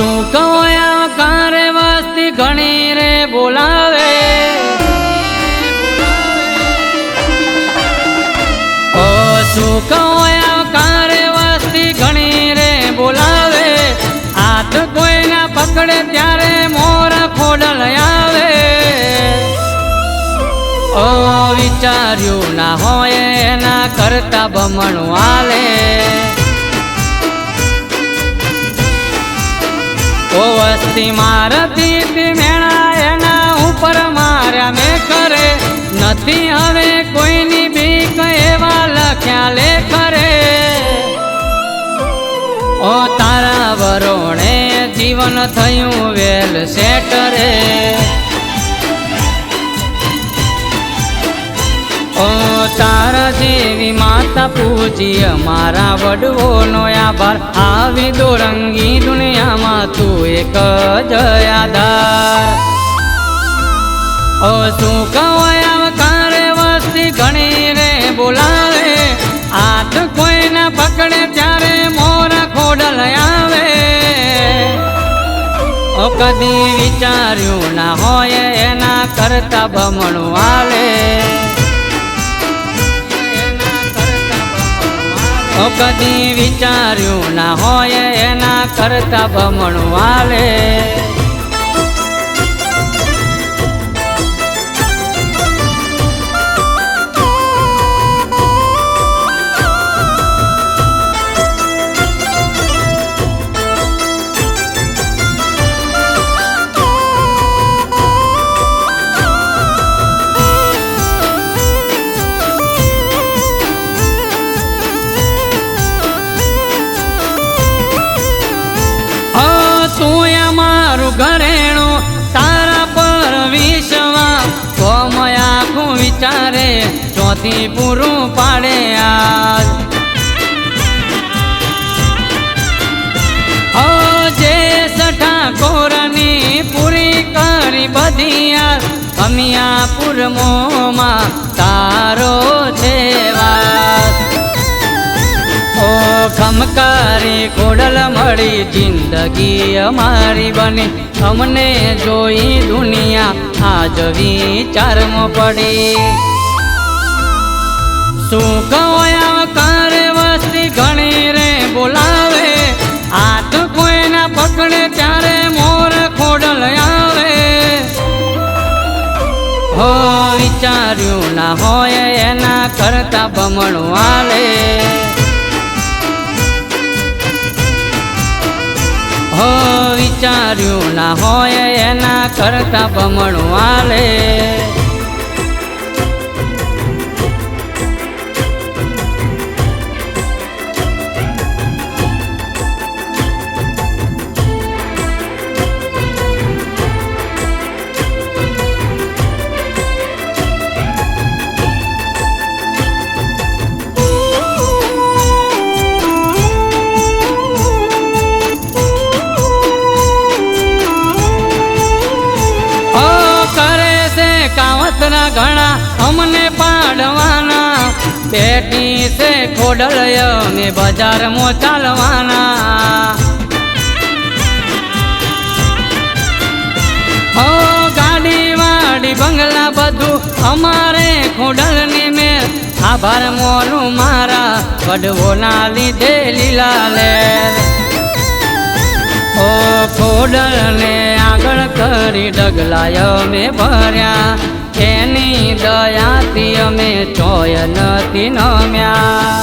શું કહોયા કારે વસ્તી ઘણી રે બોલાવે, ઓ શું કહોયા કારે વસ્તી ઘણી રે બોલાવે, હાથ કોઈના પકડે ત્યારે મોર ખોડલ આવે, ઓ વિચાર્યું ના હોય એના કરતા બમણું હાલે, ઓ વસ્તી મારતી મેણા એના ઉપર માર્યા મેં કરે, નથી હવે કોઈની બીક એવા લખ્યા લે કરે, ઓ તારા વરોણે જીવન થયું વેલ સેટ રે, ઓ તારા જેવી માતા પૂજી મારા વડવોનો આભાર, આવી દોરંગી દુનિયામાં તું એક જ આધાર, ઓ શું કહોયા કારે વસ્તી ઘણી રે બોલાવે, હાથ કોઈના પકડે ત્યારે મોર ખોડલ આવે, ઓ કદી વિચાર્યું ના હોય એના કરતા બમણું હાલે, ઓ કદી વિચાર્યું ના હોય એના કરતા બમણું હાલે, તું અમારું ઘરેણું તારા પર વિશ્વા, તો આખું વિચારે ચોથી પૂરું પાડે આજ, ઓ જે સઠા કોરની પૂરી કરી બધી યાર, અમિયાપુર મોમાં તારો છે વાસ, ઓ ખમકારી ખોડલ મળી જિંદગી અમારી બની, અમને જોઈ દુનિયા આજ વિચારમાં પડી, શું કહોયા કારે વસ્તી ઘણી રે બોલાવે, હાથ કોઈના પકડે ત્યારે મોર ખોડલ આવે, હો વિચાર્યું ના હોય એના કરતા બમણું હાલે, હો વિચાર્યું ના હોય એના કરતા બમણું હાલે, કાવતરા ઘણા અમને પાડવાના, બેઠી છે ખોડલ અમે બજારમાં ચાલવાના, ઓ ગાડી વાડી બંગલા બધું અમારે ખોડલની મેર, આભાર મોરું મારા વડવોના લીધે લીલા લેર, ઓ ખોડલને આગળ કરી ડગલાય અમે ભર્યા, એની દયાથી અમે ચોય નથી નમ્યા,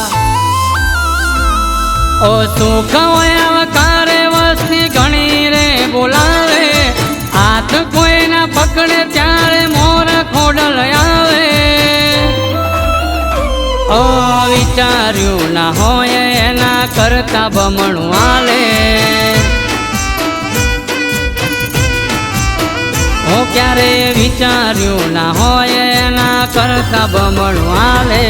ઓ શું કહોયા કારે વસ્તી ઘણી રે બોલાવે, હાથ કોઈના પકડે ત્યારે મોર ખોડલ આવે, ઓ વિચાર્યું ના હોય એના કરતા બમણું હાલે, હું ક્યારે વિચાર્યું ના હોય એના કરતા બમણું હાલે.